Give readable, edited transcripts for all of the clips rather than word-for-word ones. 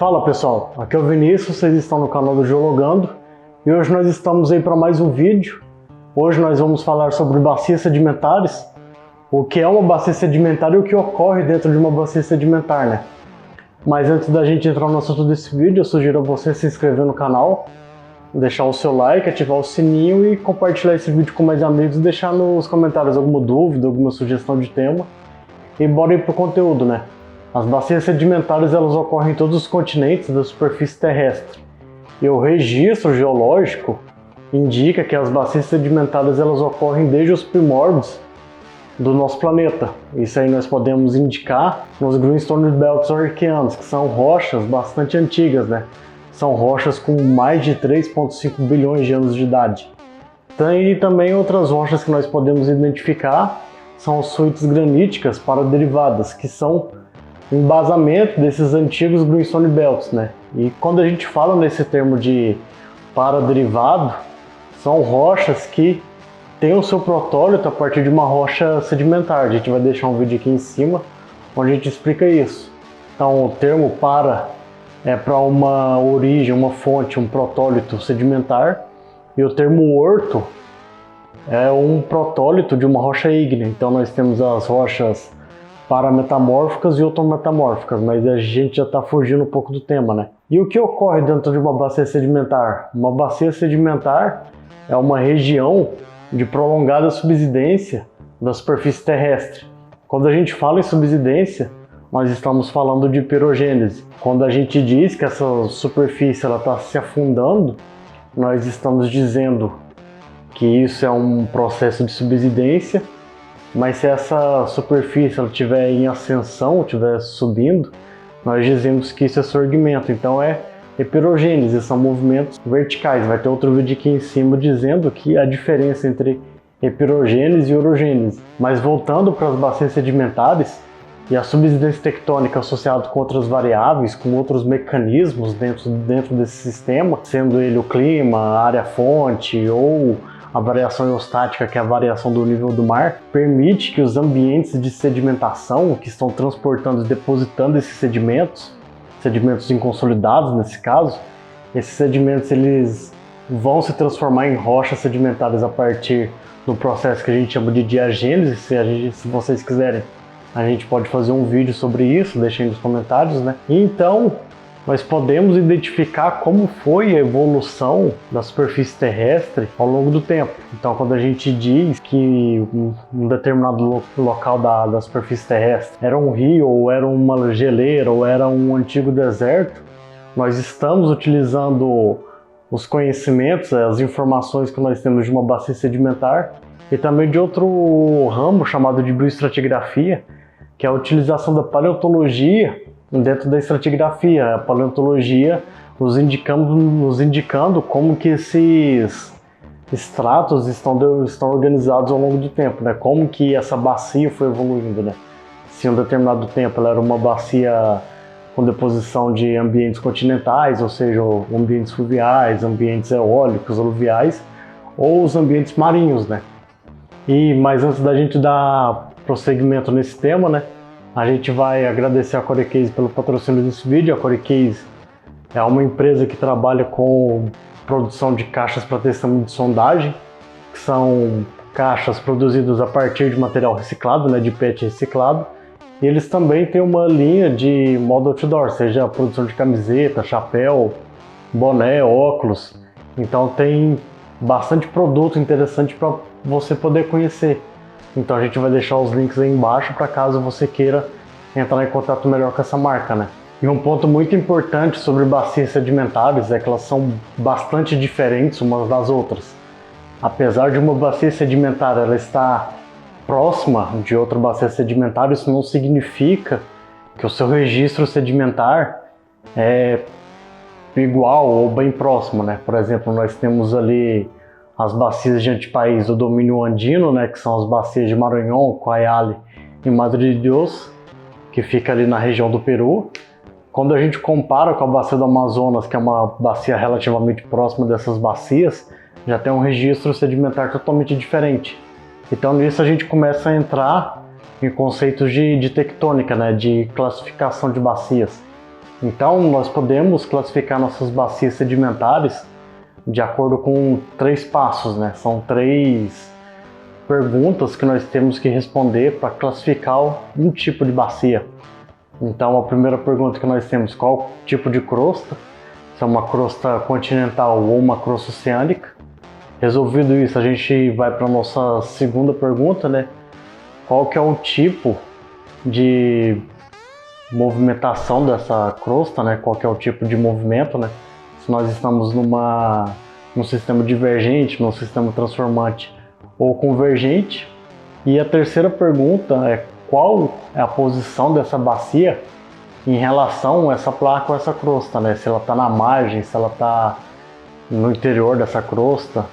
Fala pessoal, aqui é o Vinícius, vocês estão no canal do Geologando e hoje nós estamos aí para mais um vídeo. Hoje nós vamos falar sobre bacias sedimentares, o que é uma bacia sedimentar e o que ocorre dentro de uma bacia sedimentar, né? Mas antes da gente entrar no assunto desse vídeo, eu sugiro a você se inscrever no canal, deixar o seu like, ativar o sininho e compartilhar esse vídeo com mais amigos e deixar nos comentários alguma dúvida, alguma sugestão de tema. E bora ir pro conteúdo, né? As bacias sedimentares elas ocorrem em todos os continentes da superfície terrestre. E o registro geológico indica que as bacias sedimentares elas ocorrem desde os primórdios do nosso planeta. Isso aí nós podemos indicar nos Greenstone Belts arqueanos, que são rochas bastante antigas, né? São rochas com mais de 3,5 bilhões de anos de idade. Tem também outras rochas que nós podemos identificar, são as suítes graníticas paraderivadas, que são embasamento desses antigos Greenstone Belts, né? E quando a gente fala nesse termo de paraderivado, são rochas que têm o seu protólito a partir de uma rocha sedimentar. A gente vai deixar um vídeo aqui em cima onde a gente explica isso. Então o termo para é para uma origem, uma fonte, um protólito sedimentar, e o termo orto é um protólito de uma rocha ígnea. Então nós temos as rochas parametamórficas e ortometamórficas, mas a gente já está fugindo um pouco do tema, né? E o que ocorre dentro de uma bacia sedimentar? Uma bacia sedimentar é uma região de prolongada subsidência da superfície terrestre. Quando a gente fala em subsidência, nós estamos falando de pirogênese. Quando a gente diz que essa superfície está se afundando, nós estamos dizendo que isso é um processo de subsidência. Mas se essa superfície estiver em ascensão, estiver subindo, nós dizemos que isso é sorgimento. Então é pirogênese, são movimentos verticais. Vai ter outro vídeo aqui em cima dizendo que a diferença entre pirogênese e orogênese. Mas voltando para as bacias sedimentares e a subsidência tectônica associada com outras variáveis, com outros mecanismos dentro desse sistema, sendo ele o clima, a área-fonte ou a variação eostática, que é a variação do nível do mar, permite que os ambientes de sedimentação que estão transportando e depositando esses sedimentos inconsolidados nesse caso, esses sedimentos eles vão se transformar em rochas sedimentares a partir do processo que a gente chama de diagênese. Se vocês quiserem, a gente pode fazer um vídeo sobre isso, deixem nos comentários, né? Então, nós podemos identificar como foi a evolução da superfície terrestre ao longo do tempo. Então, quando a gente diz que um determinado local da superfície terrestre era um rio, ou era uma geleira, ou era um antigo deserto, nós estamos utilizando os conhecimentos, as informações que nós temos de uma bacia sedimentar e também de outro ramo chamado de bioestratigrafia, que é a utilização da paleontologia dentro da estratigrafia. A paleontologia nos indicando como que esses estratos estão organizados ao longo do tempo, né? Como que essa bacia foi evoluindo, né? Se em um determinado tempo ela era uma bacia com deposição de ambientes continentais, ou seja, ambientes fluviais, ambientes eólicos, aluviais, ou os ambientes marinhos, né? Mas antes da gente dar prosseguimento nesse tema, né? A gente vai agradecer a Corecase pelo patrocínio desse vídeo. A Corecase é uma empresa que trabalha com produção de caixas para testemunho de sondagem, que são caixas produzidas a partir de material reciclado, né, de PET reciclado. E eles também têm uma linha de modo outdoor, seja a produção de camiseta, chapéu, boné, óculos. Então tem bastante produto interessante para você poder conhecer. Então a gente vai deixar os links aí embaixo para caso você queira entrar em contato melhor com essa marca, né? E um ponto muito importante sobre bacias sedimentares é que elas são bastante diferentes umas das outras. Apesar de uma bacia sedimentar ela estar próxima de outra bacia sedimentar, isso não significa que o seu registro sedimentar é igual ou bem próximo, né? Por exemplo, nós temos ali as bacias de antipaís do domínio andino, né, que são as bacias de Maranhão, Coayale e Madre de Deus, que fica ali na região do Peru. Quando a gente compara com a bacia do Amazonas, que é uma bacia relativamente próxima dessas bacias, já tem um registro sedimentar totalmente diferente. Então nisso a gente começa a entrar em conceitos de tectônica, né, de classificação de bacias. Então, nós podemos classificar nossas bacias sedimentares de acordo com 3 passos, né? São 3 perguntas que nós temos que responder para classificar um tipo de bacia. Então, a primeira pergunta que nós temos: qual tipo de crosta? Se é uma crosta continental ou uma crosta oceânica. Resolvido isso, a gente vai para a nossa segunda pergunta, né? Qual que é o tipo de movimentação dessa crosta, né? Qual que é o tipo de movimento, né? Se nós estamos num sistema divergente, num sistema transformante ou convergente. E a terceira pergunta é: qual é a posição dessa bacia em relação a essa placa ou essa crosta, né? Se ela está na margem, se ela está no interior dessa crosta.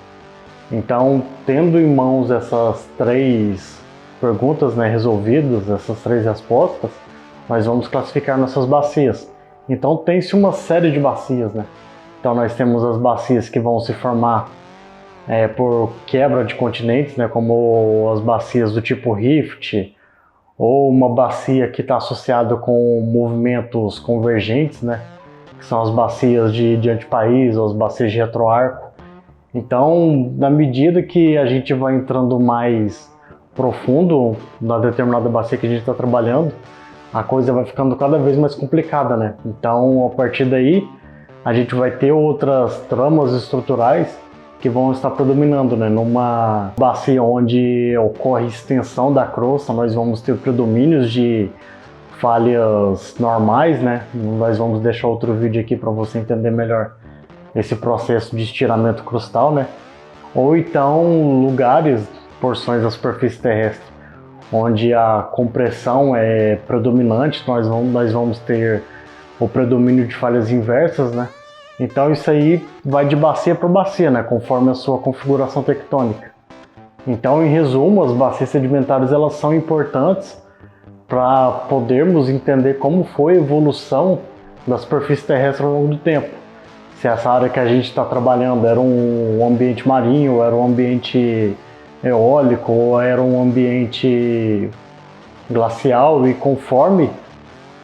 Então, tendo em mãos essas 3 perguntas, né, resolvidas, essas 3 respostas, nós vamos classificar nossas bacias. Então, tem-se uma série de bacias, né? Então, nós temos as bacias que vão se formar por quebra de continentes, né, como as bacias do tipo rift, ou uma bacia que está associada com movimentos convergentes, né, que são as bacias de antipaís, ou as bacias de retroarco. Então, na medida que a gente vai entrando mais profundo na determinada bacia que a gente está trabalhando, a coisa vai ficando cada vez mais complicada, né? Então, a partir daí, a gente vai ter outras tramas estruturais que vão estar predominando, né? Numa bacia onde ocorre extensão da crosta, nós vamos ter predomínios de falhas normais, né? Nós vamos deixar outro vídeo aqui para você entender melhor esse processo de estiramento crustal, né? Ou então lugares, porções da superfície terrestre, onde a compressão é predominante, nós vamos ter o predomínio de falhas inversas, né? Então isso aí vai de bacia para bacia, né? Conforme a sua configuração tectônica. Então, em resumo, as bacias sedimentares elas são importantes para podermos entender como foi a evolução da superfície terrestre ao longo do tempo. Se essa área que a gente está trabalhando era um ambiente marinho, ou era um ambiente eólico, ou era um ambiente glacial, e conforme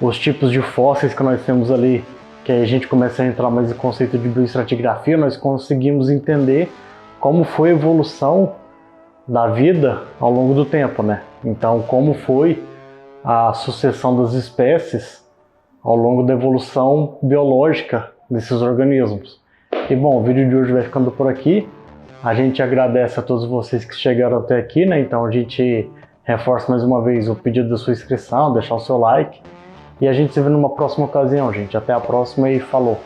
os tipos de fósseis que nós temos ali, que aí a gente começa a entrar mais no conceito de bioestratigrafia, nós conseguimos entender como foi a evolução da vida ao longo do tempo, né? Então, como foi a sucessão das espécies ao longo da evolução biológica desses organismos. E bom, o vídeo de hoje vai ficando por aqui. A gente agradece a todos vocês que chegaram até aqui, né? Então a gente reforça mais uma vez o pedido da sua inscrição, deixar o seu like. E a gente se vê numa próxima ocasião, gente. Até a próxima e falou!